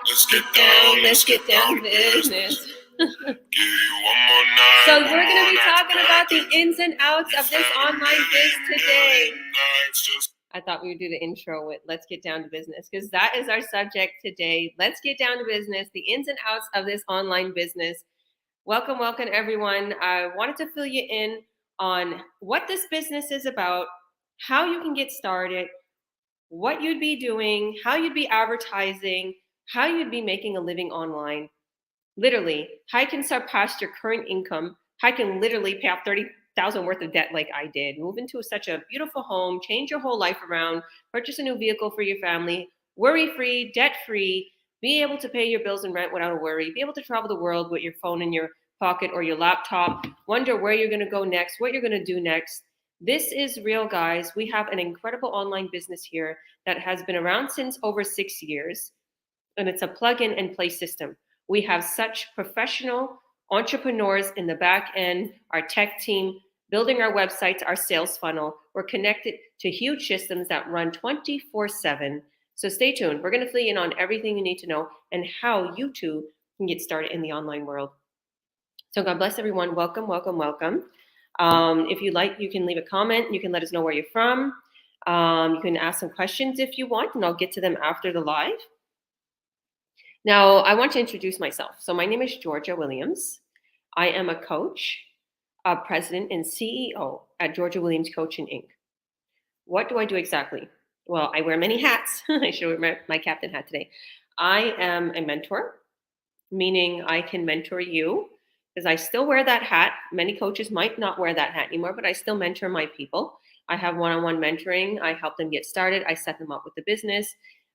Let's get down to business. So we're going to be talking about the ins and outs of this online biz today. I thought we would do the intro with let's get down to business because that is our subject today. Let's get down to business, the ins and outs of this online business. Welcome everyone. I wanted to fill you in on what this business is about, how you can get started, what you'd be doing, how you'd be advertising, how you'd be making a living online. Literally, how you can surpass your current income, how you can literally pay off $30,000 worth of debt like I did, move into such a beautiful home, change your whole life around, purchase a new vehicle for your family, worry-free, debt-free, be able to pay your bills and rent without a worry, be able to travel the world with your phone in your pocket or your laptop, wonder where you're going to go next, what you're going to do next. This is real, guys. We have an incredible online business here that has been around since over 6 years, and it's a plug-in and play system. We have such professional entrepreneurs in the back end, our tech team, building our websites, our sales funnel. We're connected to huge systems that run 24/7. So stay tuned. We're going to fill you in on everything you need to know and how you too can get started in the online world. So God bless everyone. Welcome. If you like, you can leave a comment. You can let us know where you're from. You can ask some questions if you want, and I'll get to them after the live. Now, I want to introduce myself. So my name is Georgia Williams. I am a coach, a president, and CEO at Georgia Williams Coaching, Inc. What do I do exactly? Well, I wear many hats. I should wear my captain hat today. I am a mentor, meaning I can mentor you because I still wear that hat. Many coaches might not wear that hat anymore, but I still mentor my people. I have one-on-one mentoring. I help them get started. I set them up with the business.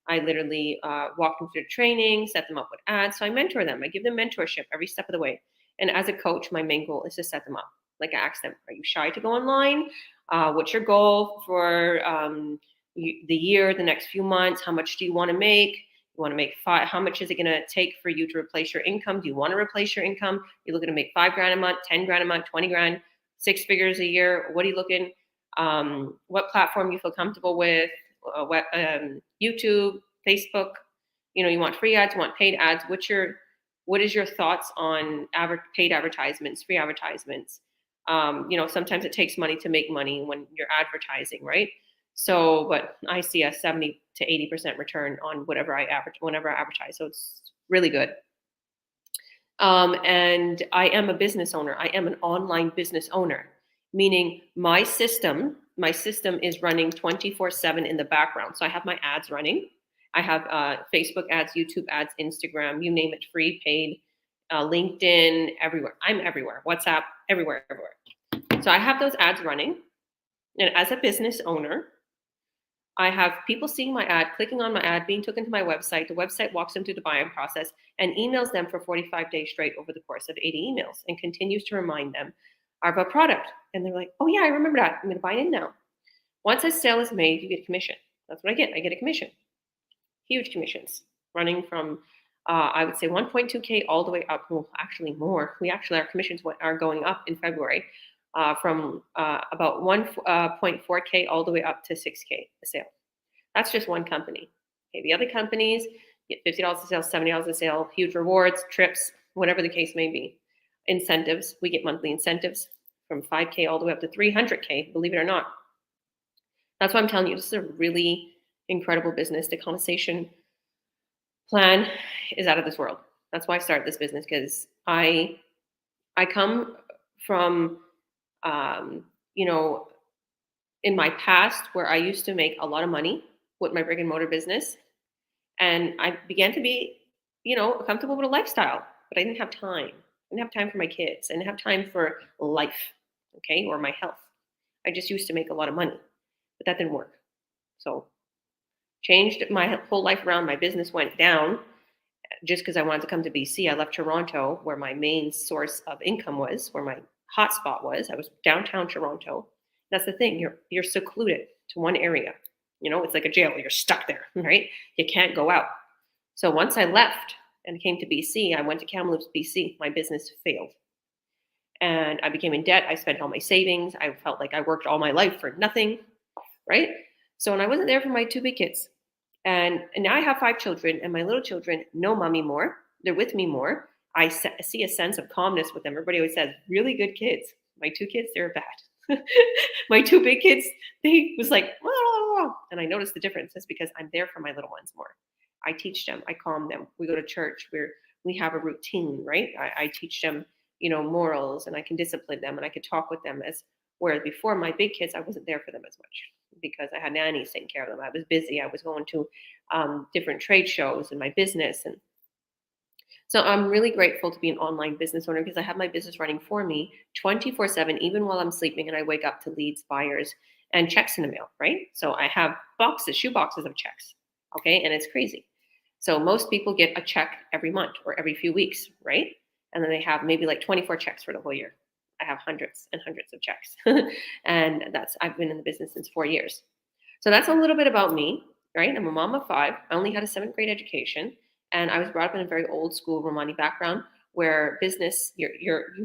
I literally walk them through training, set them up with ads. So I mentor them. I give them mentorship every step of the way. And as a coach, my main goal is to set them up. Like I ask them, are you shy to go online? What's your goal for the year, the next few months? How much do you want to make? You want to make how much is it going to take for you to replace your income? Do you want to replace your income? You're looking to make $5,000 a month, $10,000 a month, $20,000, 6 figures a year. What are you looking? What platform you feel comfortable with? YouTube, Facebook. You want free ads, you want paid ads. What is your thoughts on paid advertisements, free advertisements? Sometimes it takes money to make money when you're advertising, right? So, but I see a 70 to 80% return on whenever I advertise. So it's really good. And I am a business owner. I am an online business owner, meaning my system is running 24/7 in the background. So I have my ads running. I have Facebook ads, YouTube ads, Instagram, you name it, free, paid, LinkedIn, everywhere. I'm everywhere. WhatsApp, everywhere. So I have those ads running. And as a business owner, I have people seeing my ad, clicking on my ad, being taken to my website. The website walks them through the buying process and emails them for 45 days straight over the course of 80 emails and continues to remind them of a product. And they're like, oh yeah, I remember that. I'm going to buy in now. Once a sale is made, you get commission. That's what I get. I get a commission. Huge commissions running from, I would say 1.2K all the way up. Well, actually more. Our commissions are going up in February from about 1.4K all the way up to 6K a sale. That's just one company. Okay, the other companies get $50 a sale, $70 a sale, huge rewards, trips, whatever the case may be. Incentives, we get monthly incentives from 5K all the way up to 300K, believe it or not. That's why I'm telling you, this is a really incredible business. The compensation plan is out of this world. That's why I started this business, because I come from, in my past where I used to make a lot of money with my brick and mortar business. And I began to be, comfortable with a lifestyle, but I didn't have time. I didn't have time for my kids. I didn't have time for life, okay, or my health. I just used to make a lot of money, but that didn't work. So changed my whole life around. My business went down just because I wanted to come to BC. I left Toronto, where my main source of income was, where my hotspot was. I was downtown Toronto. That's the thing. You're secluded to one area. It's like a jail. You're stuck there, right? You can't go out. So once I left and came to BC, I went to Kamloops, BC. My business failed. And I became in debt. I spent all my savings. I felt like I worked all my life for nothing, right? So, and I wasn't there for my 2 big kids. And now I have 5 children, and my little children know mommy more. They're with me more. I see a sense of calmness with them. Everybody always says, really good kids. My 2 kids, they're bad. My 2 big kids, they was like, whoa. And I noticed the difference is because I'm there for my little ones more. I teach them, I calm them. We go to church where we have a routine, right? I teach them, morals, and I can discipline them and I can talk with them whereas before my big kids, I wasn't there for them as much because I had nannies taking care of them. I was busy. I was going to different trade shows in my business. And so I'm really grateful to be an online business owner because I have my business running for me 24/7, even while I'm sleeping, and I wake up to leads, buyers, and checks in the mail, right? So I have shoe boxes of checks, okay? And it's crazy. So most people get a check every month or every few weeks, right? And then they have maybe like 24 checks for the whole year. I have hundreds and hundreds of checks. And I've been in the business since 4 years. So that's a little bit about me, right? I'm a mom of 5. I only had a 7th grade education. And I was brought up in a very old school Romani background where business, you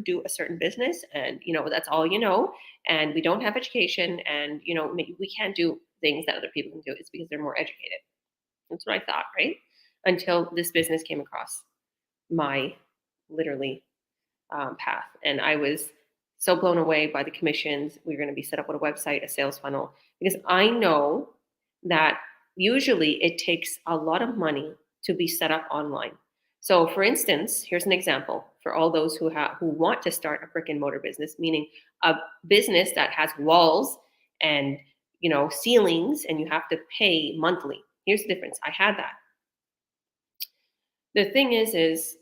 do a certain business and, that's all you know. And we don't have education and, we can't do things that other people can do. It's because they're more educated. That's what I thought, right? Until this business came across my literally path. And I was so blown away by the commissions. We were going to be set up with a website, a sales funnel, because I know that usually it takes a lot of money to be set up online. So for instance, here's an example for all those who want to start a brick and mortar business, meaning a business that has walls and ceilings and you have to pay monthly. Here's the difference. I had that. The thing is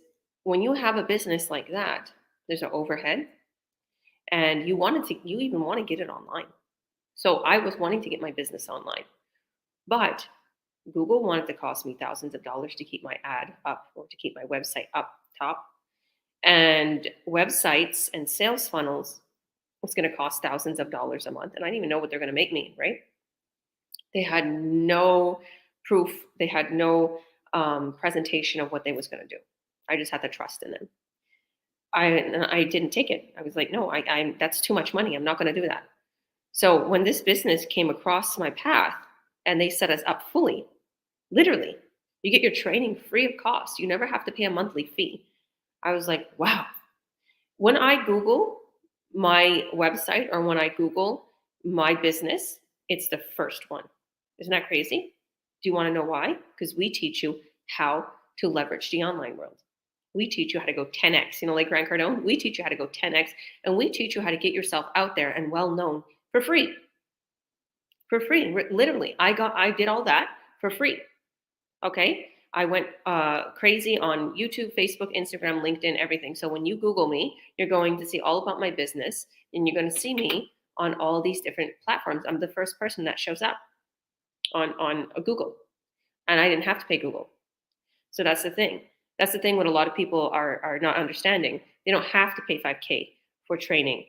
when you have a business like that, there's an overhead and you even want to get it online. So I was wanting to get my business online, but Google wanted to cost me thousands of dollars to keep my ad up or to keep my website up top. And websites and sales funnels was going to cost thousands of dollars a month. And I didn't even know what they're going to make me, right? They had no proof. They had no presentation of what they was going to do. I just had to trust in them. I didn't take it. I was like, no, that's too much money. I'm not going to do that. So when this business came across my path and they set us up fully, literally, you get your training free of cost. You never have to pay a monthly fee. I was like, wow. When I Google my website or when I Google my business, it's the first one. Isn't that crazy? Do you want to know why? Because we teach you how to leverage the online world. We teach you how to go 10x, like Grant Cardone. We teach you how to go 10x, and we teach you how to get yourself out there and well known for free. For free, literally. I did all that for free. Okay, I went crazy on YouTube, Facebook, Instagram, LinkedIn, everything. So when you Google me, you're going to see all about my business, and you're going to see me on all these different platforms. I'm the first person that shows up on Google, and I didn't have to pay Google. So that's the thing. That's the thing what a lot of people are not understanding. They don't have to pay $5,000 for training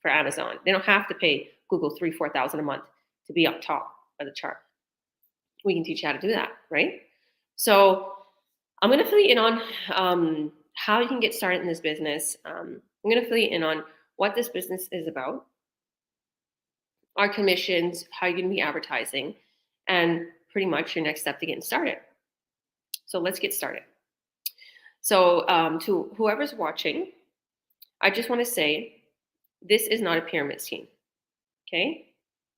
for Amazon. They don't have to pay Google $3,000-4,000 a month to be up top of the chart. We can teach you how to do that, right? So I'm going to fill you in on how you can get started in this business. I'm going to fill you in on what this business is about, our commissions, how you're going to be advertising, and pretty much your next step to getting started. So let's get started. So to whoever's watching, I just want to say this is not a pyramid scheme, okay?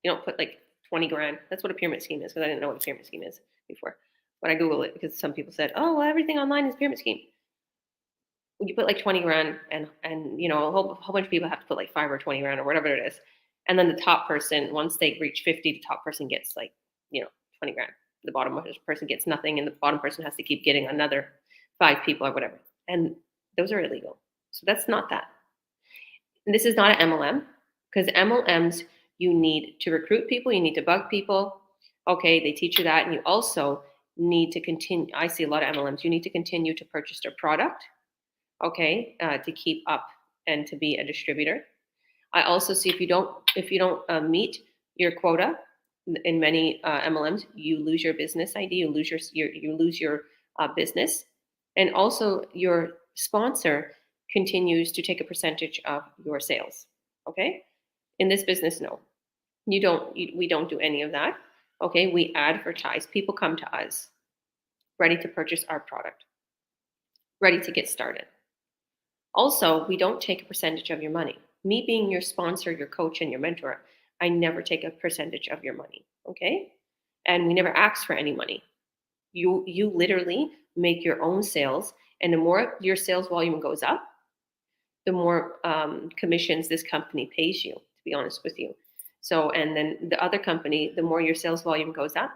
You don't put like 20 grand. That's what a pyramid scheme is because I didn't know what a pyramid scheme is before. But I Googled it because some people said, oh, well, everything online is a pyramid scheme. You put like 20 grand and a whole bunch of people have to put like 5 or 20 grand or whatever it is. And then the top person, once they reach 50, the top person gets like, 20 grand. The bottom person gets nothing and the bottom person has to keep getting another 5 people or whatever. And those are illegal. So that's not that. And this is not an MLM because MLMs, you need to recruit people. You need to bug people. Okay, they teach you that. And you also need to continue. I see a lot of MLMs. You need to continue to purchase their product, okay, to keep up and to be a distributor. I also see if you don't meet your quota in many MLMs, you lose your business ID, you lose your business, and also your sponsor continues to take a percentage of your sales. Okay, in this business, no, we don't do any of that. Okay, we advertise. People come to us ready to purchase our product, ready to get started. Also, we don't take a percentage of your money. Me being your sponsor, your coach, and your mentor, I never take a percentage of your money. Okay, and we never ask for any money. You literally make your own sales, and the more your sales volume goes up, the more commissions this company pays you, to be honest with you. So, and then the other company, the more your sales volume goes up,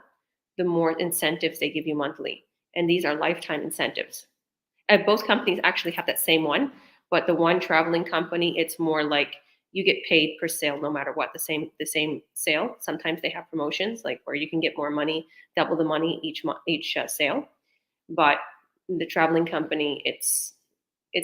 the more incentives they give you monthly. And these are lifetime incentives. And both companies actually have that same one, but the one traveling company, it's more like you get paid per sale no matter what, the same sale. Sometimes they have promotions like where you can get more money, double the money each sale. But the traveling company, it's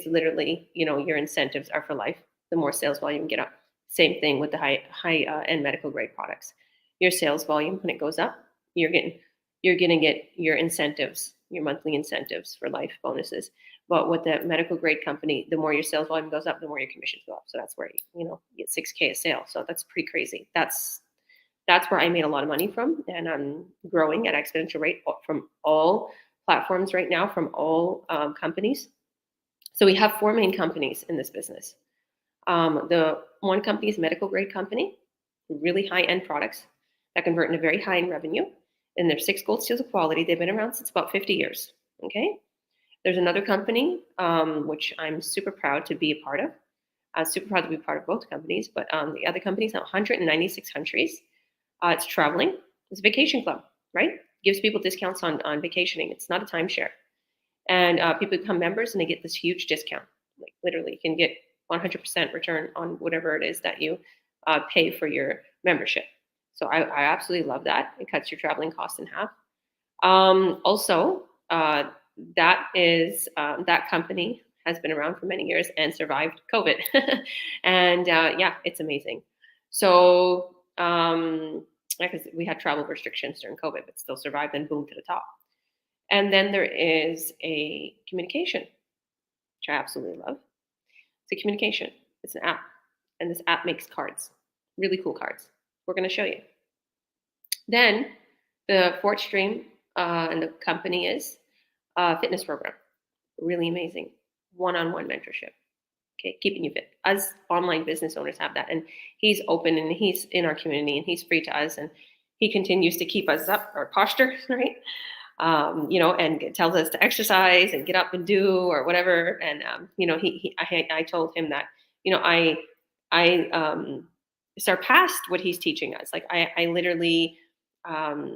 literally, your incentives are for life. The more sales volume you get up. Same thing with the high end medical grade products. Your sales volume, when it goes up, you're gonna get your incentives, your monthly incentives for life bonuses. But with the medical grade company, the more your sales volume goes up, the more your commissions go up. So that's where you get 6K a sale. So that's pretty crazy. That's where I made a lot of money from, and I'm growing at exponential rate from all platforms right now, from all companies. So we have four main companies in this business. The one company is a medical grade company, really high end products that convert into very high end revenue. And there's 6 gold seals of quality. They've been around since about 50 years. Okay. There's another company, which I'm super proud to be a part of. I'm super proud to be part of both companies, but the other company is in 196 countries. It's traveling. It's a vacation club, right? Gives people discounts on vacationing. It's not a timeshare. And people become members and they get this huge discount. Like literally, you can get 100% return on whatever it is that you pay for your membership. So I absolutely love that. It cuts your traveling costs in half. Also, that company has been around for many years and survived COVID, and yeah, it's amazing. So because we had travel restrictions during COVID, but still survived and boomed to the top. And then there is a communication, which I absolutely love. It's a communication. It's an app, and this app makes cards, really cool cards. We're going to show you. Then the fourth stream and the company is a fitness program, really amazing, one-on-one mentorship. Okay, keeping you fit. Us online business owners have that, and he's open and he's in our community and he's free to us, and he continues to keep us up our posture, right? And tells us to exercise and get up and do or whatever. And I told him that I surpassed what he's teaching us. Like I literally I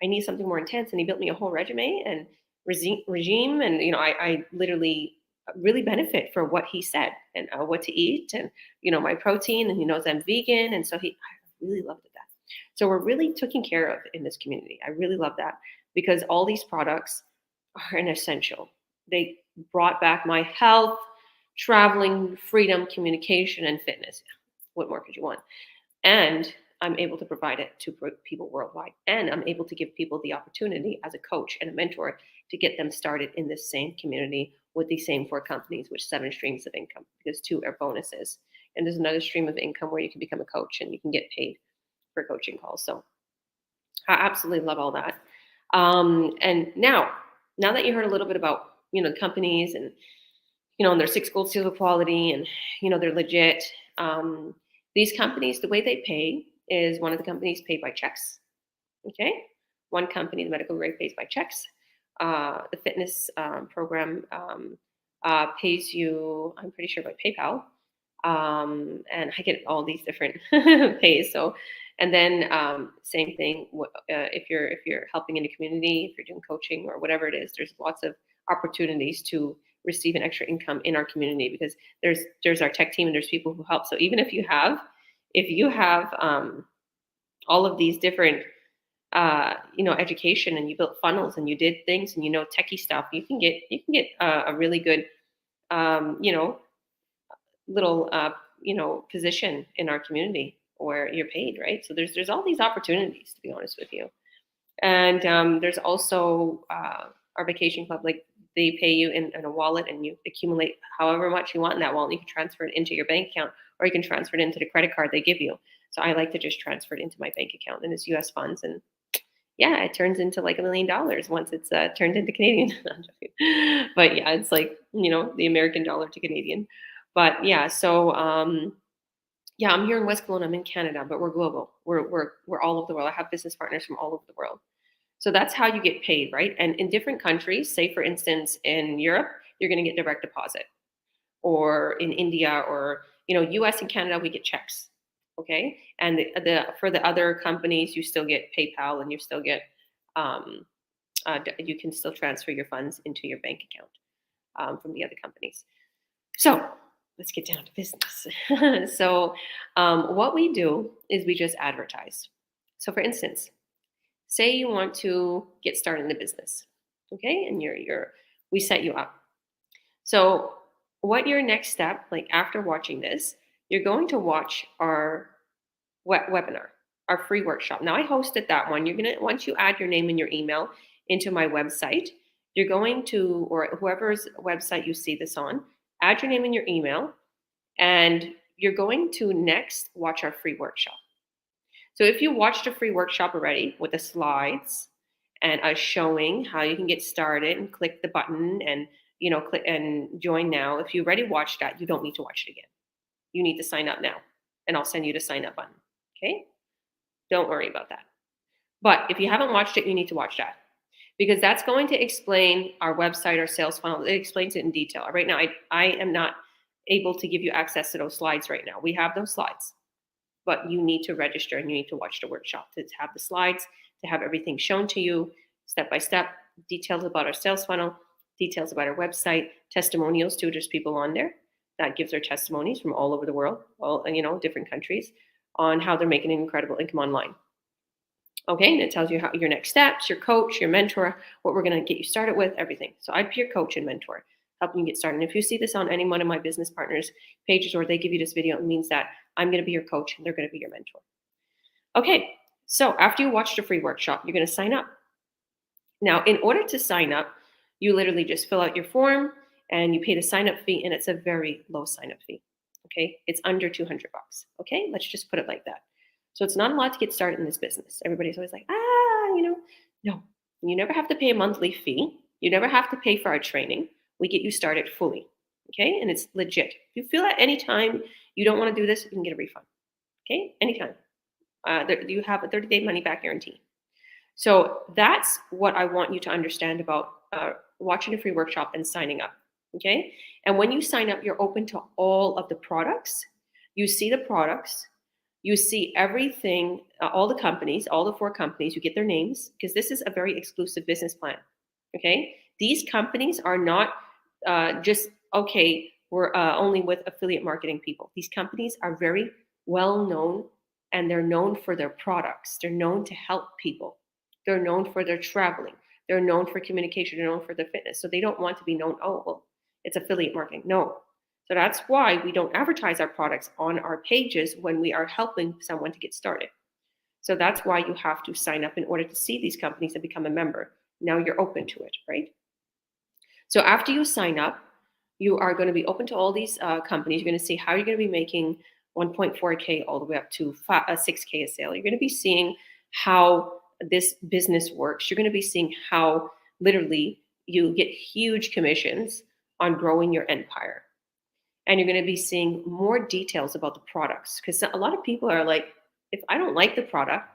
need something more intense, and he built me a whole regimen and regime, and I literally really benefit for what he said and what to eat, and my protein, and he knows I'm vegan, and so I really loved that. So we're really taken care of in this community. I really love that because all these products are an essential. They brought back my health, traveling, freedom, communication, and fitness. What more could you want? And I'm able to provide it to people worldwide. And I'm able to give people the opportunity as a coach and a mentor to get them started in this same community with these same four companies, with 7 streams of income, because 2 are bonuses. And there's another stream of income where you can become a coach and you can get paid for coaching calls. So I absolutely love all that. And now that you heard a little bit about, companies and, and their 6 gold seals of quality and, they're legit. These companies, the way they pay is one of the companies paid by checks. Okay. One company, the medical grade, pays by checks. The fitness program pays you, I'm pretty sure, by PayPal. And I get all these different pays. So, and then same thing. If you're helping in the community, if you're doing coaching or whatever it is, there's lots of opportunities to receive an extra income in our community, because there's our tech team and there's people who help. So even if you have all of these different education, and you built funnels and you did things and techie stuff, you can get a really good little position in our community where you're paid, right? So there's all these opportunities, to be honest with you. And there's also our vacation club. Like they pay you in a wallet, and you accumulate however much you want in that wallet. You can transfer it into your bank account, or you can transfer it into the credit card they give you. So I like to just transfer it into my bank account, and it's US funds, and Yeah, it turns into like $1 million once it's turned into Canadian. No, I'm joking. But yeah, it's like, the American dollar to Canadian. But yeah, so yeah, I'm here in West Kelowna. I'm in Canada, but we're global. We're all over the world. I have business partners from all over the world. So that's how you get paid, right? And in different countries, say for instance in Europe, you're going to get direct deposit, or in India, or US and Canada, we get checks. Okay, and the for the other companies, you still get PayPal, and you still get um, you can still transfer your funds into your bank account from the other companies. So let's get down to business. So what we do is we just advertise. So for instance, say you want to get started in a business, okay, and we set you up. So what your next step, like after watching this, you're going to watch our webinar, our free workshop. Now I hosted that one. You're gonna Once you add your name and your email into my website, you're going to, or whoever's website you see this on, add your name and your email, and you're going to next watch our free workshop. So if you watched a free workshop already with the slides and us showing how you can get started and click the button and click and join now, if you already watched that, you don't need to watch it again. You need to sign up now, and I'll send you the sign up button. Okay? Don't worry about that. But if you haven't watched it, you need to watch that, because that's going to explain our website, our sales funnel. It explains it in detail. Right now, I am not able to give you access to those slides right now. We have those slides, but you need to register and you need to watch the workshop to have the slides, to have everything shown to you step by step, details about our sales funnel, details about our website, testimonials too. There's people on there that gives their testimonies from all over the world, all different countries, on how they're making an incredible income online. Okay, and it tells you how your next steps, your coach, your mentor, what we're going to get you started with, everything. So I'd be your coach and mentor, helping you get started. And if you see this on any one of my business partners' pages, or they give you this video, it means that I'm going to be your coach and they're going to be your mentor. Okay, so after you watch the free workshop, you're going to sign up. Now, in order to sign up, you literally just fill out your form and you pay the sign up fee, and it's a very low sign up fee. Okay, it's under $200. Okay, let's just put it like that. So it's not a lot to get started in this business. Everybody's always like, no, you never have to pay a monthly fee. You never have to pay for our training. We get you started fully. Okay, and it's legit. If you feel at any time you don't want to do this, you can get a refund. Okay, anytime. You have a 30-day money back guarantee. So that's what I want you to understand about watching a free workshop and signing up. Okay. And when you sign up, you're open to all of the products. You see the products, you see everything, all the companies, all the 4 companies, you get their names, because this is a very exclusive business plan. Okay. These companies are not just, okay, we're only with affiliate marketing people. These companies are very well known, and they're known for their products. They're known to help people. They're known for their traveling. They're known for communication. They're known for their fitness. So they don't want to be known, oh, well, it's affiliate marketing. No. So that's why we don't advertise our products on our pages when we are helping someone to get started. So that's why you have to sign up in order to see these companies and become a member. Now you're open to it, right? So after you sign up, you are going to be open to all these companies. You're going to see how you're going to be making 1.4K all the way up to 6K a sale. You're going to be seeing how this business works. You're going to be seeing how literally you get huge commissions on growing your empire. And you're going to be seeing more details about the products, because a lot of people are like, if I don't like the product,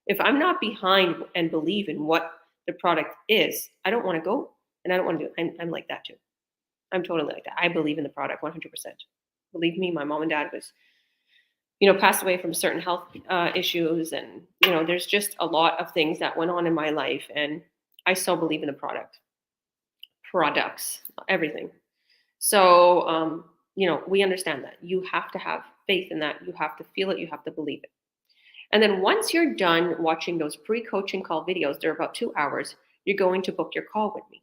if I'm not behind and believe in what the product is, I don't want to go, and I don't want to do it. I'm like that too. I'm totally like that. I believe in the product 100%. Believe me, my mom and dad was, passed away from certain health issues, and there's just a lot of things that went on in my life, and I so believe in the products, everything. So we understand that you have to have faith in that. You have to feel it. You have to believe it. And then once you're done watching those pre-coaching call videos, they're about 2 hours, you're going to book your call with me.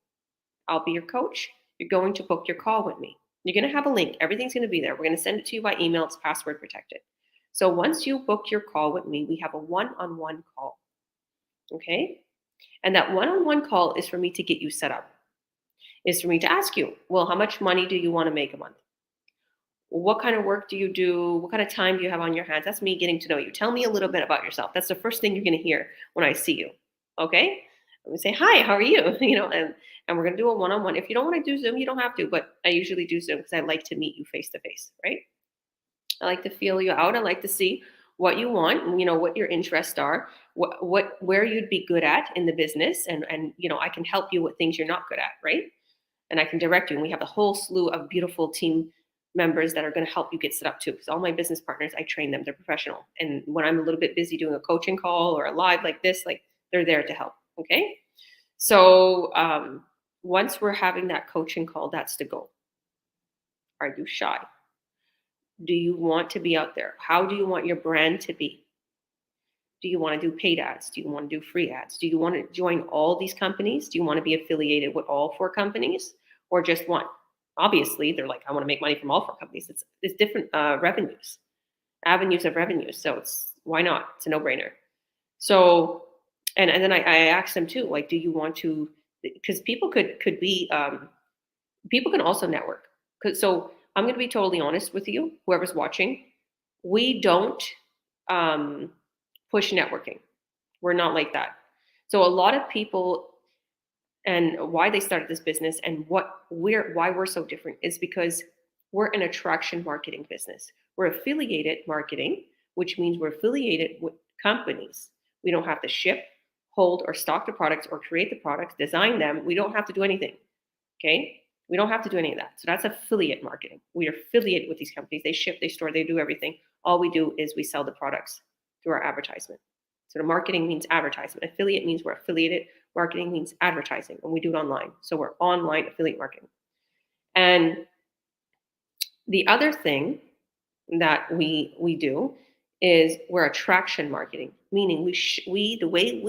I'll be your coach. You're going to book your call with me. You're going to have a link. Everything's going to be there. We're going to send it to you by email. It's password protected. So once you book your call with me, we have a one-on-one call. Okay? And that one-on-one call is for me to get you set up. Is for me to ask you, well, how much money do you want to make a month? What kind of work do you do? What kind of time do you have on your hands? That's me getting to know you. Tell me a little bit about yourself. That's the first thing you're going to hear when I see you. Okay. And we say, hi, how are you? And we're going to do a one-on-one. If you don't want to do Zoom, you don't have to, but I usually do Zoom because I like to meet you face to face, right? I like to feel you out. I like to see what you want, and, what your interests are, where you'd be good at in the business. And, I can help you with things you're not good at, right? And I can direct you. And we have a whole slew of beautiful team members that are going to help you get set up too. Because all my business partners, I train them. They're professional. And when I'm a little bit busy doing a coaching call or a live like this, like they're there to help. Okay. So once we're having that coaching call, that's the goal. Are you shy? Do you want to be out there? How do you want your brand to be? Do you want to do paid ads? Do you want to do free ads? Do you want to join all these companies? Do you want to be affiliated with all 4 companies or just one? Obviously, they're like, I want to make money from all 4 companies. It's different avenues of revenue. So why not? It's a no-brainer. So, and then I asked them too, like, do you want to? Because people could be people can also network. So I'm going to be totally honest with you, whoever's watching. We don't push networking. We're not like that. So a lot of people, and why they started this business and why we're so different is because we're an attraction marketing business. We're affiliated marketing, which means we're affiliated with companies. We don't have to ship, hold, or stock the products or create the products, design them. We don't have to do anything. Okay. We don't have to do any of that. So that's affiliate marketing. We are affiliated with these companies. They ship, they store, they do everything. All we do is we sell the products through our advertisement. So the marketing means advertisement. Affiliate means we're affiliated. Marketing means advertising, and we do it online. So we're online affiliate marketing. And the other thing that we do is we're attraction marketing, meaning the way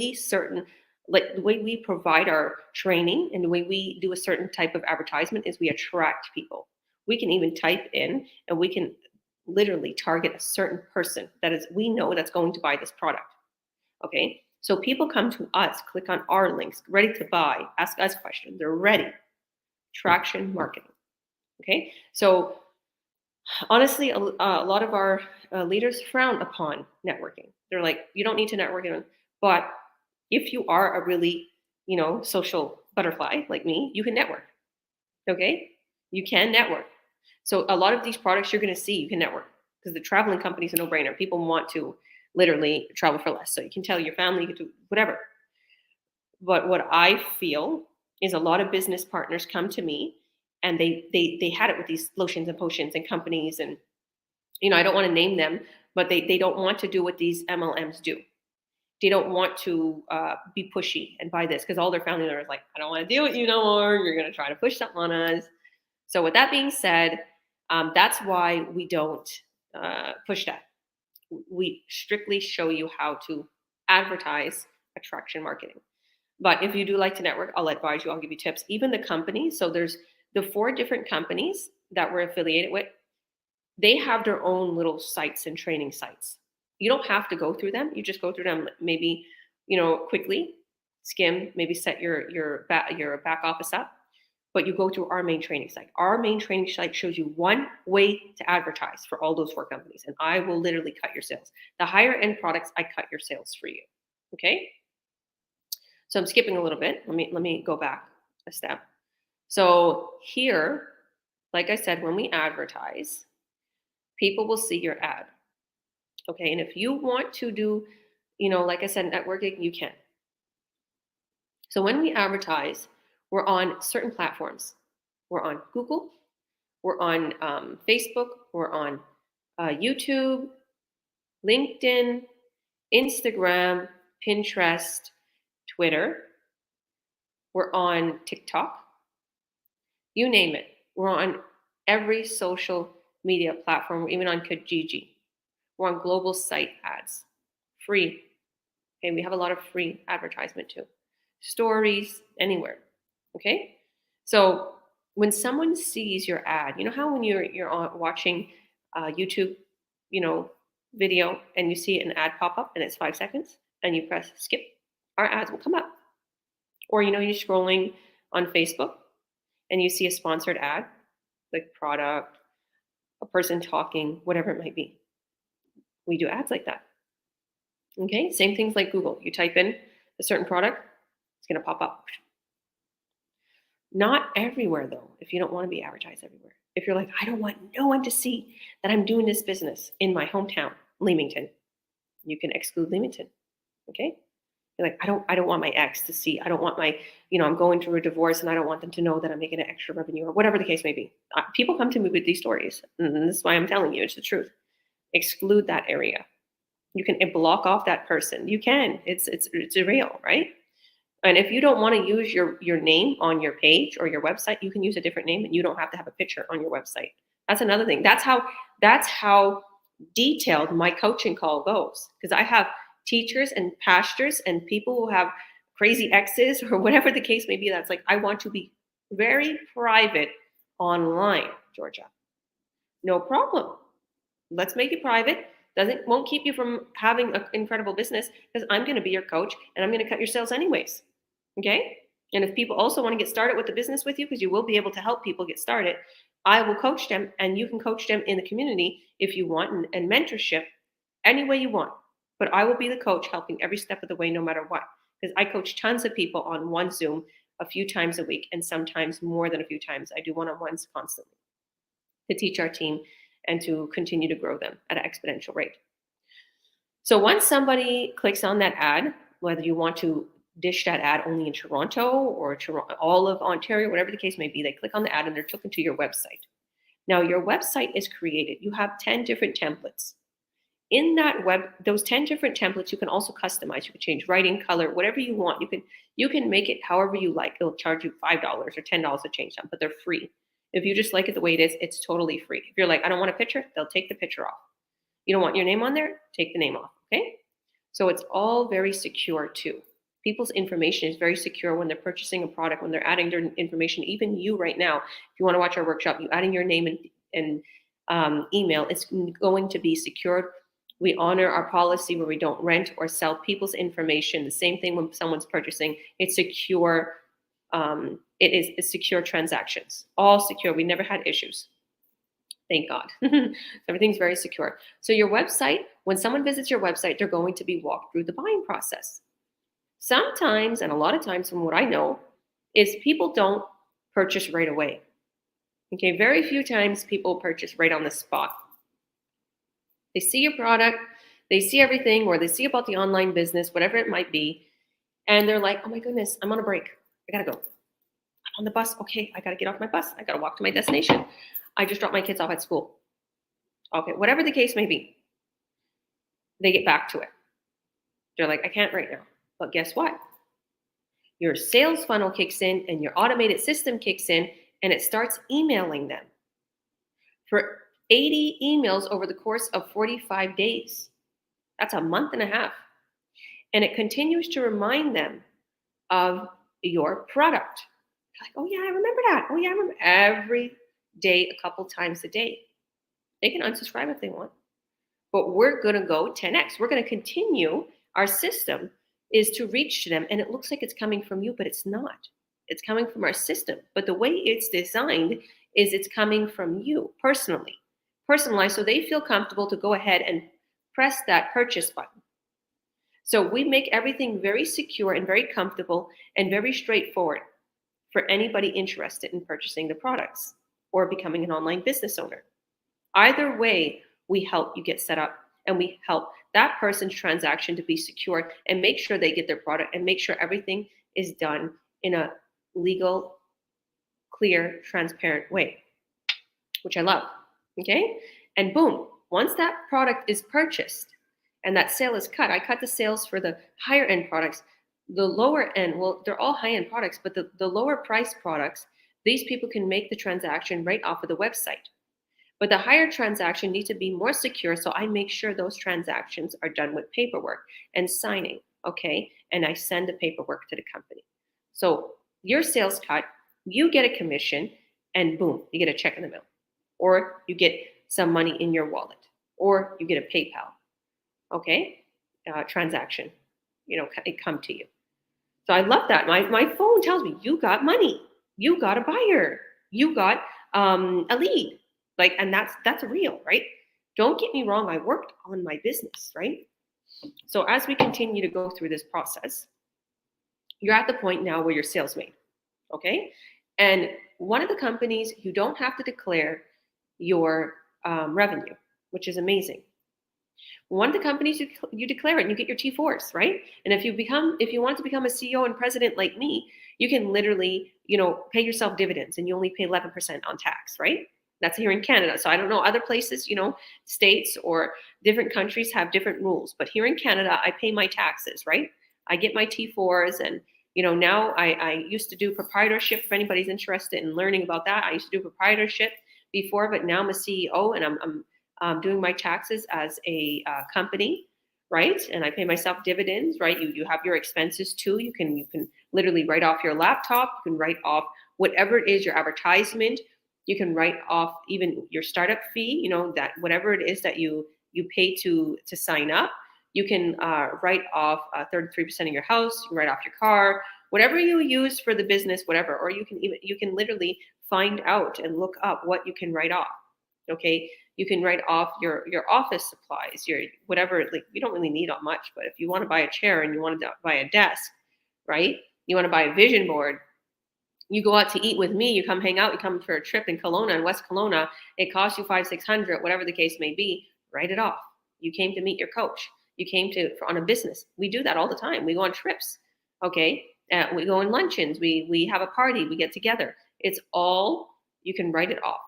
we provide our training and the way we do a certain type of advertisement is we attract people. We can even type in and we can literally target a certain person we know that's going to buy this product. Okay. So people come to us, click on our links, ready to buy, ask us questions. They're ready. Traction marketing. Okay. So honestly, a lot of our leaders frown upon networking. They're like, you don't need to network. But if you are a really, social butterfly like me, you can network. Okay. You can network. So a lot of these products you're going to see, you can network because the traveling company is a no-brainer. People want to literally travel for less. So you can tell your family, you can do whatever. But what I feel is a lot of business partners come to me and they had it with these lotions and potions and companies. And, I don't want to name them, but they don't want to do what these MLMs do. They don't want to be pushy and buy this because all their family members are like, I don't want to deal with you no more. You're going to try to push something on us. So with that being said, that's why we don't push that. We strictly show you how to advertise attraction marketing. But if you do like to network, I'll advise you, I'll give you tips. Even the companies, so there's the 4 different companies that we're affiliated with, they have their own little sites and training sites. You don't have to go through them. You just go through them maybe, quickly, skim, maybe set your back office up, but you go through our main training site. Our main training site shows you one way to advertise for all those 4 companies, and I will literally cut your sales. The higher end products, I cut your sales for you. Okay? So I'm skipping a little bit. Let me go back a step. So here, like I said, when we advertise, people will see your ad. Okay, and if you want to do, like I said, networking, you can. So when we advertise, we're on certain platforms. We're on Google, we're on Facebook, we're on YouTube, LinkedIn, Instagram, Pinterest, Twitter. We're on TikTok. You name it. We're on every social media platform. We're even on Kijiji. We're on global site ads. Free. Okay, we have a lot of free advertisement too. Stories, anywhere. Okay? So when someone sees your ad, you know how when you're watching YouTube, video and you see an ad pop up and it's 5 seconds and you press skip, our ads will come up. Or you're scrolling on Facebook and you see a sponsored ad, like product, a person talking, whatever it might be. We do ads like that. Okay, same things like Google. You type in a certain product, it's going to pop up. Not everywhere, though, if you don't want to be advertised everywhere. If you're like, I don't want no one to see that I'm doing this business in my hometown, Leamington, you can exclude Leamington. Okay? You're like, I don't want my ex to see. I don't want my, I'm going through a divorce and I don't want them to know that I'm making an extra revenue or whatever the case may be. People come to me with these stories. And this is why I'm telling you, it's the truth. Exclude that area. You can block off that person. You can. It's real, right? And if you don't want to use your name on your page or your website, you can use a different name and you don't have to have a picture on your website. That's another thing. That's how detailed my coaching call goes. Because I have teachers and pastors and people who have crazy exes or whatever the case may be. That's like, I want to be very private online, Georgia. No problem. Let's make it private. Won't keep you from having an incredible business because I'm going to be your coach and I'm going to cut your sales anyways. Okay. And if people also want to get started with the business with you, because you will be able to help people get started, I will coach them and you can coach them in the community if you want and mentorship any way you want. But I will be the coach helping every step of the way, no matter what, because I coach tons of people on one Zoom a few times a week and sometimes more than a few times. I do one-on-ones constantly to teach our team and to continue to grow them at an exponential rate. So once somebody clicks on that ad, whether you want to dish that ad only in Toronto or all of Ontario, whatever the case may be, they click on the ad and they're taken to your website. Now your website is created. You have 10 different templates. In that those 10 different templates, you can also customize. You can change writing, color, whatever you want. You can make it however you like. It'll charge you $5 or $10 to change them, but they're free. If you just like it the way it is, it's totally free. If you're like, I don't want a picture, they'll take the picture off. You don't want your name on there, take the name off, okay? So it's all very secure too. People's information is very secure when they're purchasing a product, when they're adding their information. Even you right now, if you want to watch our workshop, you adding your name and email, it's going to be secured. We honor our policy where we don't rent or sell people's information. The same thing when someone's purchasing, it's secure. It's secure transactions, all secure. We never had issues. Thank God. Everything's very secure. So your website, when someone visits your website, they're going to be walked through the buying process. Sometimes, and a lot of times from what I know, is people don't purchase right away. Okay, very few times people purchase right on the spot. They see your product, they see everything, or they see about the online business, whatever it might be, and they're like, oh my goodness, I'm on a break. I gotta go. I'm on the bus. Okay, I gotta get off my bus. I gotta walk to my destination. I just dropped my kids off at school. Okay, whatever the case may be, they get back to it. They're like, I can't right now. But guess what? Your sales funnel kicks in and your automated system kicks in and it starts emailing them for 80 emails over the course of 45 days. That's a month and a half. And it continues to remind them of your product. Like, oh yeah, I remember that. Oh yeah, I remember every day, a couple times a day. They can unsubscribe if they want. But we're going to go 10x. We're going to continue. Our system is to reach to them. And it looks like it's coming from you, but it's not. It's coming from our system. But the way it's designed is it's coming from you personally. Personalized, so they feel comfortable to go ahead and press that purchase button. So we make everything very secure and very comfortable and very straightforward for anybody interested in purchasing the products or becoming an online business owner. Either way, we help you get set up and we help that person's transaction to be secure and make sure they get their product and make sure everything is done in a legal, clear, transparent way, which I love. Okay? And boom, once that product is purchased and that sale is cut, I cut the sales for the higher end products. The lower end, well, they're all high end products, but the lower price products, these people can make the transaction right off of the website. But the higher transaction needs to be more secure, so I make sure those transactions are done with paperwork and signing, okay? And I send the paperwork to the company. So your sales cut, you get a commission, and boom, you get a check in the mail. Or you get some money in your wallet, or you get a PayPal, okay? Transaction, it come to you. So I love that. My phone tells me, you got money, you got a buyer, you got a lead. And that's real, right? Don't get me wrong, I worked on my business, right? So as we continue to go through this process, you're at the point now where you're sales made. Okay. And one of the companies, you don't have to declare your revenue, which is amazing. One of the companies, you declare it and you get your T4s, right? And if you want to become a CEO and president like me, you can literally, pay yourself dividends and you only pay 11% on tax, right? That's here in Canada. So I don't know other places, states or different countries have different rules. But here in Canada, I pay my taxes, right? I get my T4s and now I used to do proprietorship. If anybody's interested in learning about that, I used to do proprietorship before, but now I'm a CEO and I'm doing my taxes as a company, right? And I pay myself dividends, right? You have your expenses too. You can literally write off your laptop. You can write off whatever it is, your advertisement. You can write off even your startup fee. That whatever it is that you pay to sign up. You can write off 33% of your house. You can write off your car, whatever you use for the business, whatever. Or you can literally find out and look up what you can write off. Okay, you can write off your office supplies, your whatever. Like you don't really need that much, but if you want to buy a chair and you want to buy a desk, right? You want to buy a vision board. You go out to eat with me. You come hang out. You come for a trip in Kelowna, in West Kelowna. It costs you $500-600, whatever the case may be. Write it off. You came to meet your coach. You came on a business. We do that all the time. We go on trips. Okay, we go on luncheons. We have a party. We get together. It's all, you can write it off.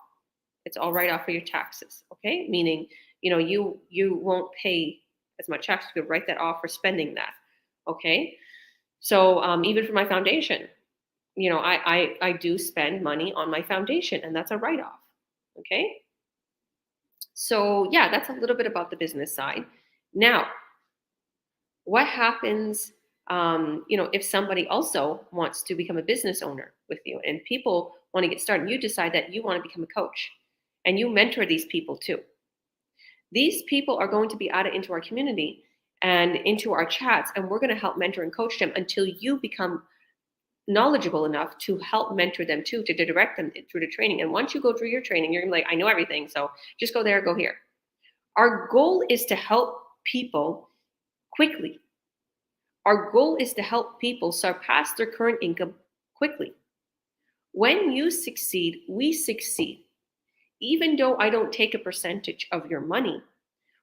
It's all right off for your taxes. Okay, meaning you won't pay as much tax. You could write that off for spending that. Okay, so even for my foundation, I do spend money on my foundation, and that's a write off. Okay, so yeah, that's a little bit about the business side. Now, what happens, if somebody also wants to become a business owner with you and people want to get started, you decide that you want to become a coach and you mentor these people too. These people are going to be added into our community and into our chats, and we're going to help mentor and coach them until you become knowledgeable enough to help mentor them too, to direct them through the training. And once you go through your training, you're going to be like, I know everything, so just go there, go here. Our goal is to help people quickly. Our goal is to help people surpass their current income quickly. When you succeed, we succeed. Even though I don't take a percentage of your money,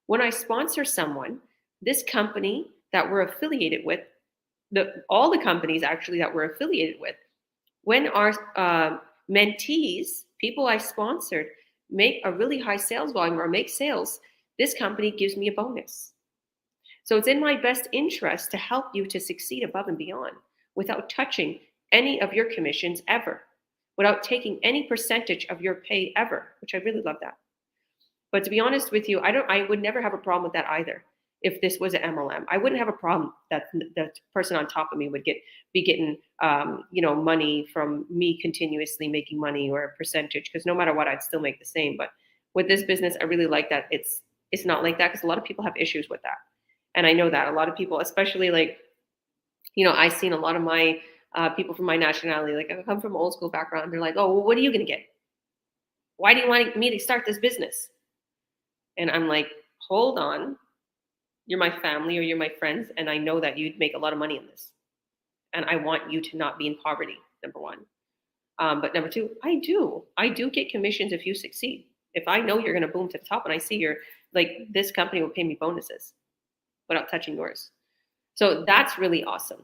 when I sponsor someone, this company that we're affiliated with, all the companies actually that we're affiliated with, when our mentees, people I sponsored, make a really high sales volume or make sales, this company gives me a bonus. So it's in my best interest to help you to succeed above and beyond without touching any of your commissions ever, without taking any percentage of your pay ever, which I really love that. But to be honest with you, I would never have a problem with that either. If this was an MLM, I wouldn't have a problem that the person on top of me would be getting money from me continuously making money or a percentage, because no matter what, I'd still make the same. But with this business, I really like that it's not like that, because a lot of people have issues with that. And I know that a lot of people, especially I've seen a lot of my people from my nationality, like I come from old school background. They're like, oh, well, what are you going to get? Why do you want me to start this business? And I'm like, hold on. You're my family or you're my friends. And I know that you'd make a lot of money in this. And I want you to not be in poverty, number one. But number two, I do get commissions if you succeed. If I know you're going to boom to the top and I see you're like, this company will pay me bonuses without touching yours. So that's really awesome.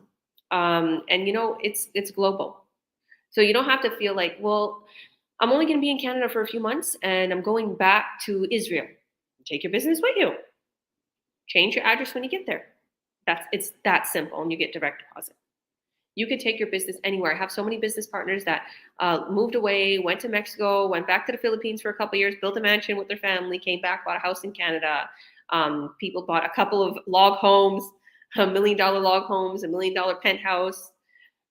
And it's global. So you don't have to feel like, well, I'm only going to be in Canada for a few months and I'm going back to Israel. Take your business with you. Change your address when you get there. It's that simple, and you get direct deposit. You can take your business anywhere. I have so many business partners that moved away, went to Mexico, went back to the Philippines for a couple of years, built a mansion with their family, came back, bought a house in Canada. People bought a couple of log homes, $1 million log homes, $1 million penthouse.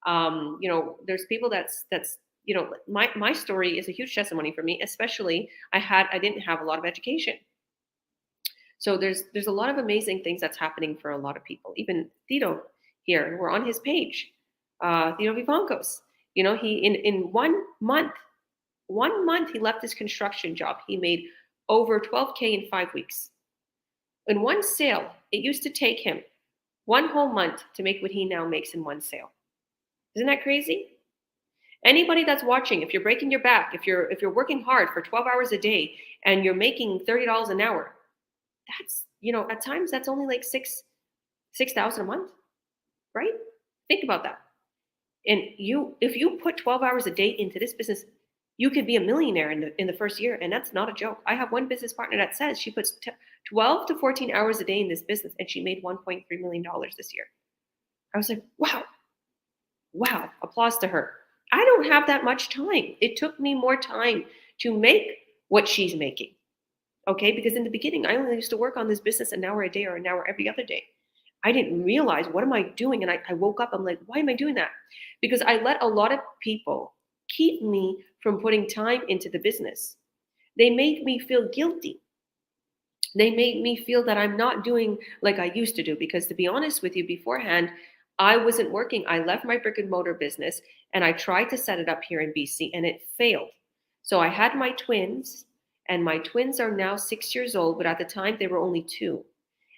There's people that's my story is a huge testimony for me, especially I didn't have a lot of education. So there's a lot of amazing things that's happening for a lot of people. Even Tito here, we're on his page. Tito Vivancos, he in 1 month, he left his construction job. He made over $12K in 5 weeks. In one sale, it used to take him 1 whole month to make what he now makes in one sale. Isn't that crazy? Anybody that's watching, if you're breaking your back, if you're working hard for 12 hours a day and you're making $30 an hour, that's, at times that's only like 6,000 a month, right? Think about that. And if you put 12 hours a day into this business, you could be a millionaire in the first year, and that's not a joke. I have one business partner that says she puts 12 to 14 hours a day in this business, and she made $1.3 million this year. I was like, wow, wow, applause to her. I don't have that much time. It took me more time to make what she's making. Okay, because in the beginning, I only used to work on this business an hour a day or an hour every other day. I didn't realize, what am I doing? And I woke up, I'm like, why am I doing that? Because I let a lot of people keep me from putting time into the business. They made me feel guilty. They made me feel that I'm not doing like I used to do. Because to be honest with you, beforehand, I wasn't working. I left my brick and mortar business and I tried to set it up here in BC and it failed. So I had my twins, and my twins are now 6 years old, but at the time they were only 2.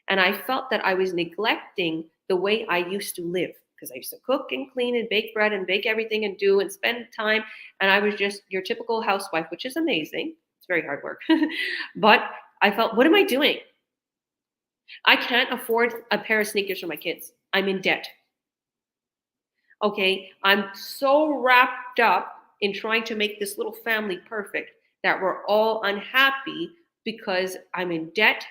And I felt that I was neglecting the way I used to live, because I used to cook and clean and bake bread and bake everything and do and spend time. And I was just your typical housewife, which is amazing. It's very hard work. But I felt, what am I doing? I can't afford a pair of sneakers for my kids. I'm in debt. Okay. I'm so wrapped up in trying to make this little family perfect that we're all unhappy because I'm in debt.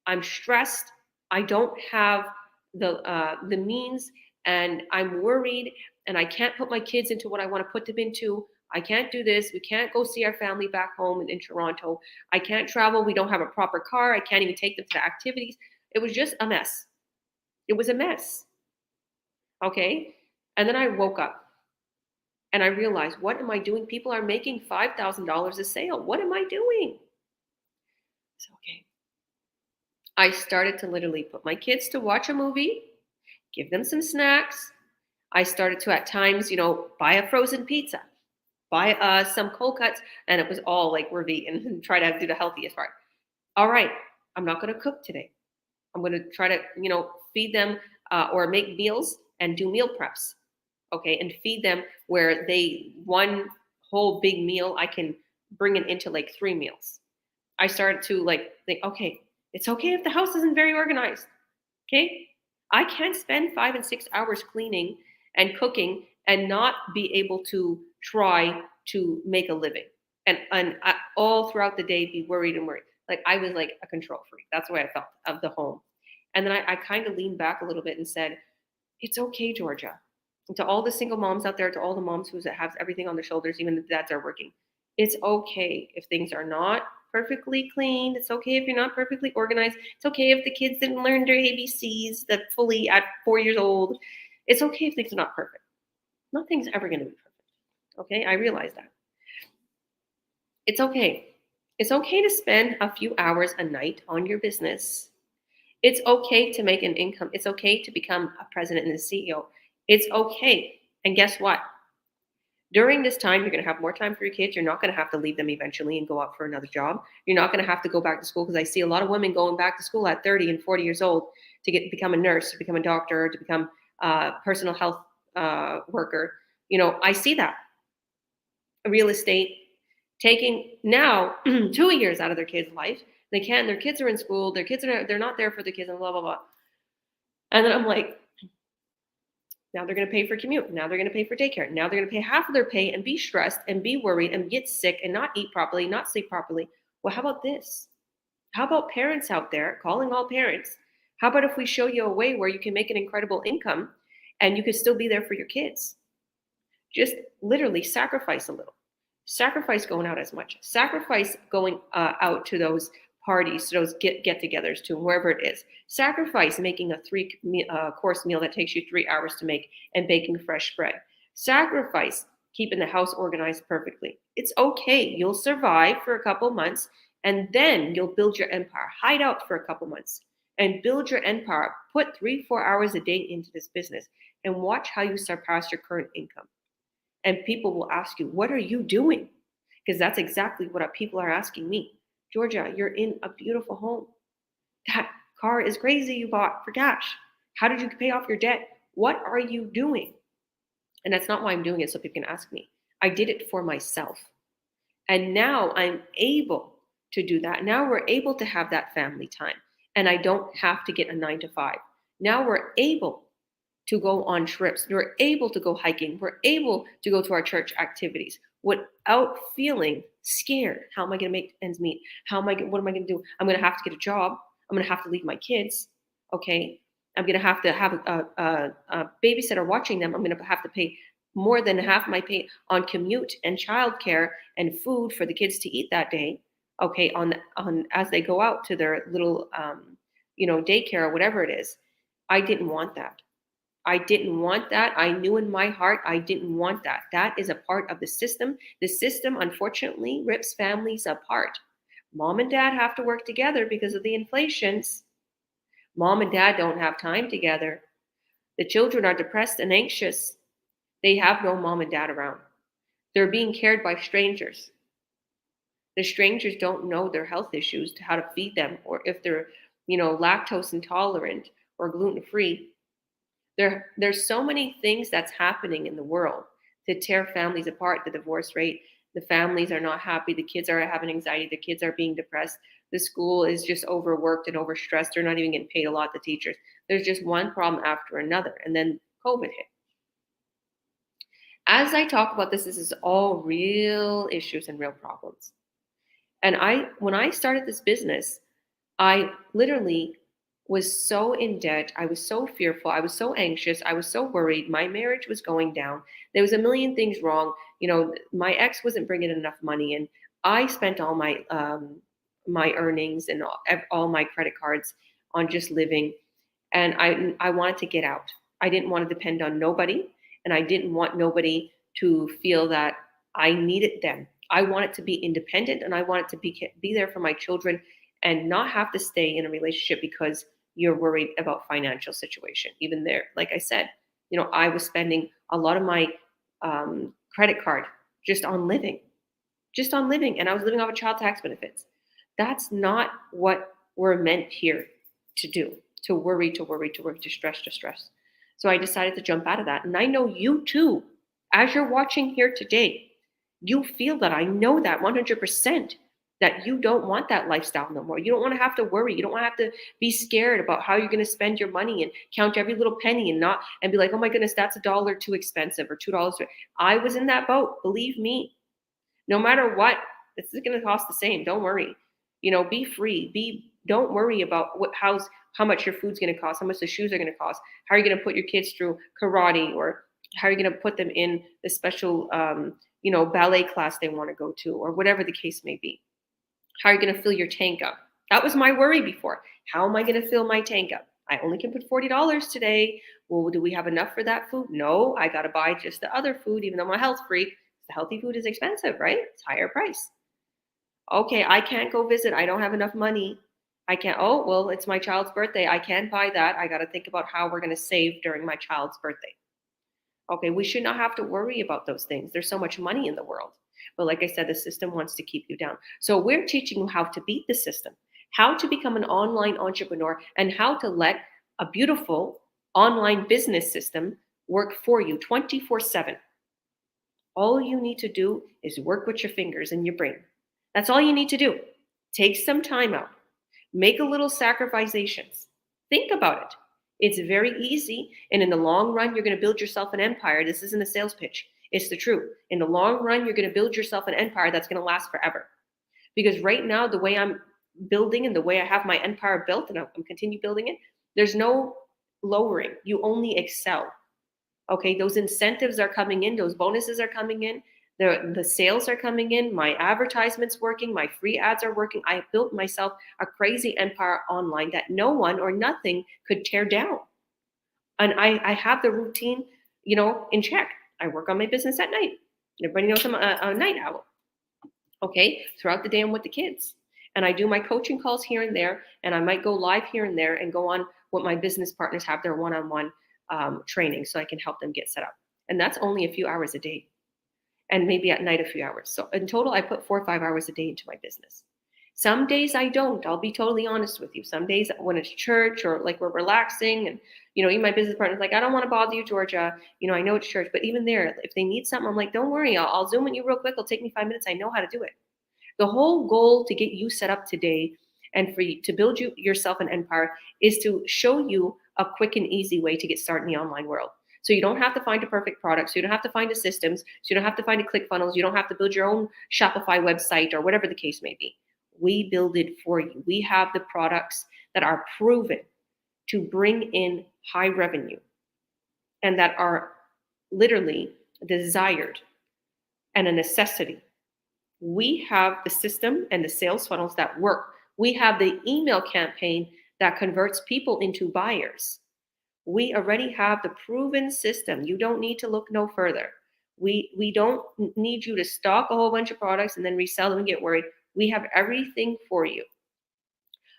I'm stressed. I don't have the means, and I'm worried, and I can't put my kids into what I want to put them into. I can't do this. We can't go see our family back home in Toronto. I can't travel. We don't have a proper car. I can't even take them to the activities. It was just a mess. It was a mess. Okay. And then I woke up and I realized, what am I doing? People are making $5,000 a sale. What am I doing? So, okay. I started to literally put my kids to watch a movie, give them some snacks. I started to, at times, buy a frozen pizza, buy some cold cuts, and it was all like, we're vegan, and try to do the healthiest part. All right, I'm not going to cook today. I'm going to try to, feed them or make meals and do meal preps. Okay, and feed them where one whole big meal, I can bring it into like 3 meals. I started to like think, okay, it's okay if the house isn't very organized. Okay, I can't spend 5 and 6 hours cleaning and cooking and not be able to try to make a living, and all throughout the day be worried and worried. Like, I was like a control freak. That's the way I felt of the home. And then I kind of leaned back a little bit and said, it's okay, Georgia. And to all the single moms out there, to all the moms who have everything on their shoulders, even the dads are working, it's okay if things are not perfectly clean. It's okay if you're not perfectly organized. It's okay if the kids didn't learn their ABCs that fully at 4 years old. It's okay if things are not perfect. Nothing's ever going to be perfect. Okay, I realize that. It's okay. It's okay to spend a few hours a night on your business. It's okay to make an income. It's okay to become a president and a CEO. It's okay. And guess what? During this time, you're going to have more time for your kids. You're not going to have to leave them eventually and go out for another job. You're not going to have to go back to school, because I see a lot of women going back to school at 30 and 40 years old to become a nurse, to become a doctor, to become a personal health worker. I see that. Real estate, taking now 2 years out of their kids' life. Their kids are in school, they're not there for the kids, and blah, blah, blah. And then I'm like, now they're going to pay for commute. Now they're going to pay for daycare. Now they're going to pay half of their pay and be stressed and be worried and get sick and not eat properly, not sleep properly. Well, how about this? How about parents out there, calling all parents? How about if we show you a way where you can make an incredible income and you can still be there for your kids? Just literally sacrifice a little. Sacrifice going out as much. Sacrifice going out to those parties, to those get-togethers, to wherever it is. Sacrifice making a 3-course meal that takes you 3 hours to make and baking fresh bread. Sacrifice keeping the house organized perfectly. It's okay. You'll survive for a couple months, and then you'll build your empire. Hide out for a couple months and build your empire. Put 3-4 hours a day into this business and watch how you surpass your current income. And people will ask you, what are you doing? Because that's exactly what people are asking me. Georgia, you're in a beautiful home. That car is crazy you bought for cash. How did you pay off your debt? What are you doing? And that's not why I'm doing it so people can ask me. I did it for myself. And now I'm able to do that. Now we're able to have that family time. And I don't have to get a 9 to 5. Now we're able to go on trips. We're able to go hiking. We're able to go to our church activities without feeling scared. How am I going to make ends meet? What am I going to do? I'm going to have to get a job. I'm going to have to leave my kids. Okay. I'm going to have a babysitter watching them. I'm going to have to pay more than half my pay on commute and childcare and food for the kids to eat that day. Okay. On as they go out to their little, daycare or whatever it is. I didn't want that. I didn't want that. I knew in my heart I didn't want that. That is a part of the system. The system, unfortunately, rips families apart. Mom and dad have to work together because of the inflations. Mom and dad don't have time together. The children are depressed and anxious. They have no mom and dad around. They're being cared by strangers. The strangers don't know their health issues, how to feed them, or if they're, lactose intolerant or gluten free. There's so many things that's happening in the world to tear families apart. The divorce rate, the families are not happy, the kids are having anxiety, the kids are being depressed, the school is just overworked and overstressed, they're not even getting paid a lot, the teachers. There's just one problem after another, and then COVID hit. As I talk about this is all real issues and real problems. And when I started this business, I literally was so in debt. I was so fearful. I was so anxious. I was so worried. My marriage was going down. There was a million things wrong. My ex wasn't bringing enough money in. I spent all my earnings and all my credit cards on just living, and I wanted to get out. I didn't want to depend on nobody, and I didn't want nobody to feel that I needed them. I wanted to be independent, and I wanted to be there for my children and not have to stay in a relationship because you're worried about financial situation. Even there, like I said, I was spending a lot of my credit card just on living, and I was living off of child tax benefits. That's not what we're meant here to do. To worry, to stress. So I decided to jump out of that, and I know you too. As you're watching here today, you feel that. I know that 100%. That you don't want that lifestyle no more. You don't want to have to worry. You don't want to have to be scared about how you're going to spend your money and count every little penny and be like, oh my goodness, that's $1 too expensive or $2. I was in that boat. Believe me. No matter what, this is going to cost the same. Don't worry. Be free. Don't worry about how much your food's going to cost, how much the shoes are going to cost, how are you going to put your kids through karate, or how are you going to put them in the special, ballet class they want to go to, or whatever the case may be. How are you going to fill your tank up? That was my worry before. How am I going to fill my tank up? I only can put $40 today. Well, do we have enough for that food? No, I got to buy just the other food, even though I'm a health freak. The healthy food is expensive, right? It's higher price. Okay, I can't go visit. I don't have enough money. I can't. Oh, well, it's my child's birthday. I can't buy that. I got to think about how we're going to save during my child's birthday. Okay, we should not have to worry about those things. There's so much money in the world. But like I said, the system wants to keep you down. So we're teaching you how to beat the system, how to become an online entrepreneur, and how to let a beautiful online business system work for you 24/7. All you need to do is work with your fingers and your brain. That's all you need to do. Take some time out. Make a little sacrifications. Think about it. It's very easy. And in the long run, you're going to build yourself an empire. This isn't a sales pitch. It's the truth. In the long run, you're going to build yourself an empire that's going to last forever. Because right now, the way I'm building and the way I have my empire built, and I'm continue building it, there's no lowering. You only excel. Okay, those incentives are coming in. Those bonuses are coming in. The sales are coming in. My advertisements working. My free ads are working. I built myself a crazy empire online that no one or nothing could tear down. And I have the routine, in check. I work on my business at night. Everybody knows I'm a night owl. Okay, throughout the day I'm with the kids. And I do my coaching calls here and there, and I might go live here and there and go on what my business partners have their one-on-one training so I can help them get set up. And that's only a few hours a day. And maybe at night a few hours. So in total, I put 4 or 5 hours a day into my business. Some days I don't. I'll be totally honest with you. Some days when it's church or like we're relaxing and even my business partner's like, I don't want to bother you, Georgia. I know it's church, but even there, if they need something, I'm like, don't worry, I'll Zoom with you real quick. It'll take me 5 minutes. I know how to do it. The whole goal to get you set up today and for you to build yourself an empire is to show you a quick and easy way to get started in the online world. So you don't have to find a perfect product. So you don't have to find the systems. So you don't have to find a ClickFunnels. You don't have to build your own Shopify website or whatever the case may be. We build it for you. We have the products that are proven to bring in high revenue and that are literally desired and a necessity. We have the system and the sales funnels that work. We have the email campaign that converts people into buyers. We already have the proven system. You don't need to look no further. We don't need you to stock a whole bunch of products and then resell them and get worried. We have everything for you.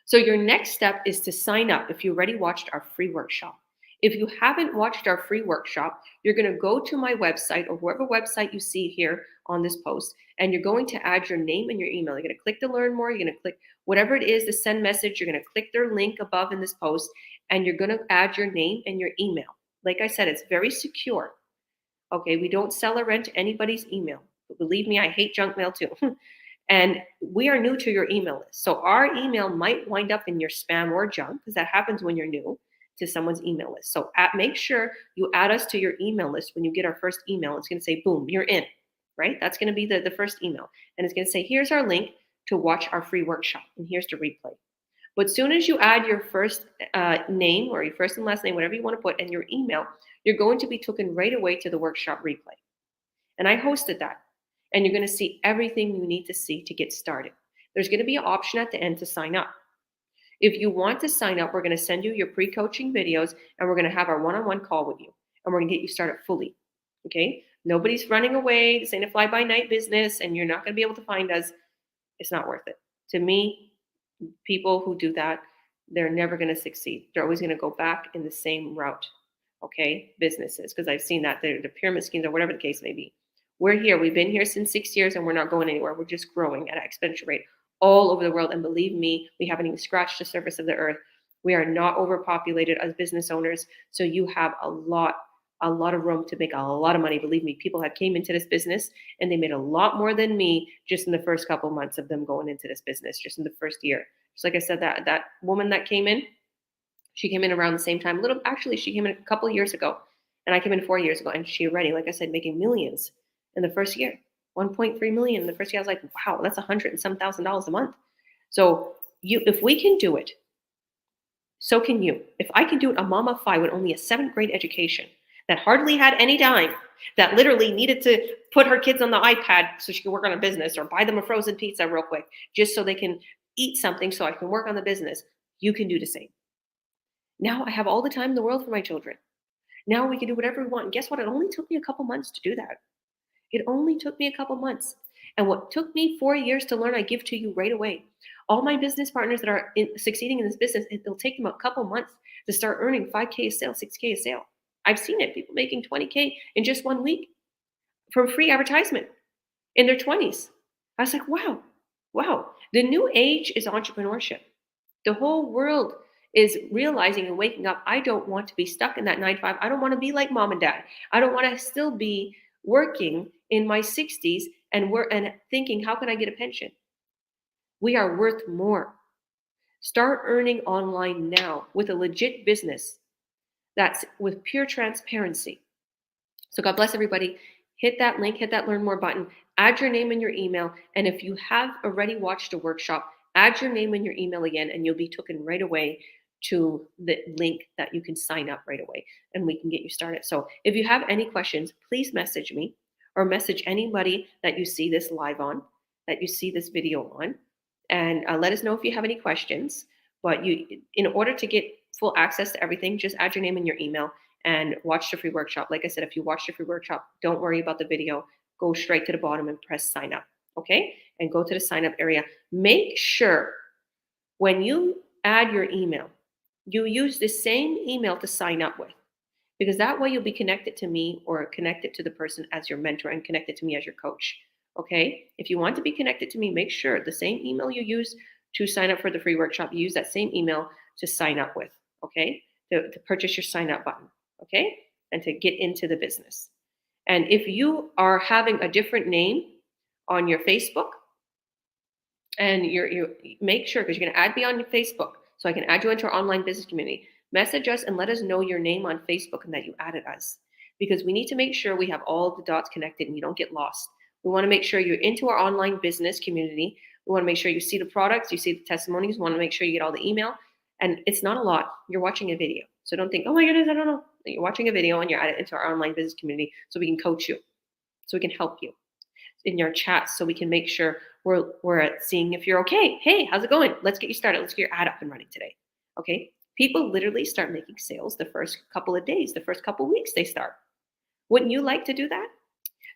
So your next step is to sign up if you already watched our free workshop. If you haven't watched our free workshop, you're going to go to my website or whatever website you see here on this post, and you're going to add your name and your email. You're going to click to learn more. You're going to click whatever it is to send message. You're going to click their link above in this post, and you're going to add your name and your email. Like I said, it's very secure. Okay, we don't sell or rent anybody's email. But believe me, I hate junk mail too. And we are new to your email list. So our email might wind up in your spam or junk because that happens when you're new to someone's email list. So make sure you add us to your email list when you get our first email. It's going to say, boom, you're in, right? That's going to be the first email. And it's going to say, here's our link to watch our free workshop. And here's the replay. But as soon as you add your first name or your first and last name, whatever you want to put, and your email, you're going to be taken right away to the workshop replay. And I hosted that. And you're going to see everything you need to see to get started. There's going to be an option at the end to sign up. If you want to sign up, we're going to send you your pre-coaching videos and we're going to have our one-on-one call with you. And we're going to get you started fully. Okay? Nobody's running away. This ain't a fly-by-night business and you're not going to be able to find us. It's not worth it. To me, people who do that, they're never going to succeed. They're always going to go back in the same route. Okay? Businesses. Because I've seen that. The pyramid schemes or whatever the case may be. We're here. We've been here since 6 years and we're not going anywhere. We're just growing at an exponential rate all over the world. And believe me, we haven't even scratched the surface of the earth. We are not overpopulated as business owners. So you have a lot of room to make a lot of money. Believe me, people have came into this business and they made a lot more than me just in the first couple of months of them going into this business, just in the first year. Just like I said, that woman that came in, she came in around the same time. She came in a couple of years ago and I came in 4 years ago and she already, like I said, making millions. In the first year, 1.3 million in the first year. I was like, wow, that's $100,000 and some $1,000s a month. So if we can do it, so can you. If I can do it, a mama of 5 with only a 7th grade education that hardly had any time, that literally needed to put her kids on the iPad so she can work on a business or buy them a frozen pizza real quick, just so they can eat something so I can work on the business, you can do the same. Now I have all the time in the world for my children. Now we can do whatever we want. And guess what? It only took me a couple months to do that. It only took me a couple months. And what took me 4 years to learn, I give to you right away. All my business partners that are succeeding in this business, it'll take them a couple months to start earning 5K a sale, 6K a sale. I've seen it. People making 20K in just 1 week from free advertisement in their 20s. I was like, wow. The new age is entrepreneurship. The whole world is realizing and waking up. I don't want to be stuck in that 9 to 5. I don't want to be like mom and dad. I don't want to still be working in my 60s and thinking, how can I get a pension? We are worth more. Start earning online now with a legit business that's with pure transparency. So God bless everybody. Hit that link, hit that learn more button, add your name and your email. And if you have already watched a workshop, add your name and your email again, and you'll be taken right away to the link that you can sign up right away and we can get you started. So if you have any questions, please message me or message anybody that you see this live on, that you see this video on, and let us know if you have any questions. But in order to get full access to everything, just add your name and your email and watch the free workshop. Like I said, if you watch the free workshop, don't worry about the video. Go straight to the bottom and press sign up, okay? And go to the sign up area. Make sure when you add your email, you use the same email to sign up with, because that way you'll be connected to me or connected to the person as your mentor and connected to me as your coach. Okay. If you want to be connected to me, make sure the same email you use to sign up for the free workshop, you use that same email to sign up with. Okay. To purchase your sign up button. Okay. And to get into the business. And if you are having a different name on your Facebook, and you make sure, because you're going to add me on Facebook, so I can add you into our online business community. Message us and let us know your name on Facebook and that you added us, because we need to make sure we have all the dots connected and you don't get lost. We want to make sure you're into our online business community. We want to make sure you see the products, you see the testimonies. We want to make sure you get all the email. And it's not a lot. You're watching a video. So don't think, oh my goodness, I don't know. You're watching a video and you're added into our online business community so we can coach you, so we can help you in your chats, so we can make sure we're seeing if you're okay. Hey, how's it going? Let's get you started. Let's get your ad up and running today. Okay. People literally start making sales the first couple of days, the first couple of weeks they start. Wouldn't you like to do that?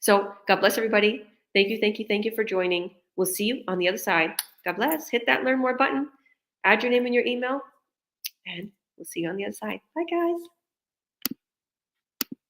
So God bless everybody. Thank you, thank you, thank you for joining. We'll see you on the other side. God bless. Hit that learn more button. Add your name in your email, and we'll see you on the other side. Bye, guys.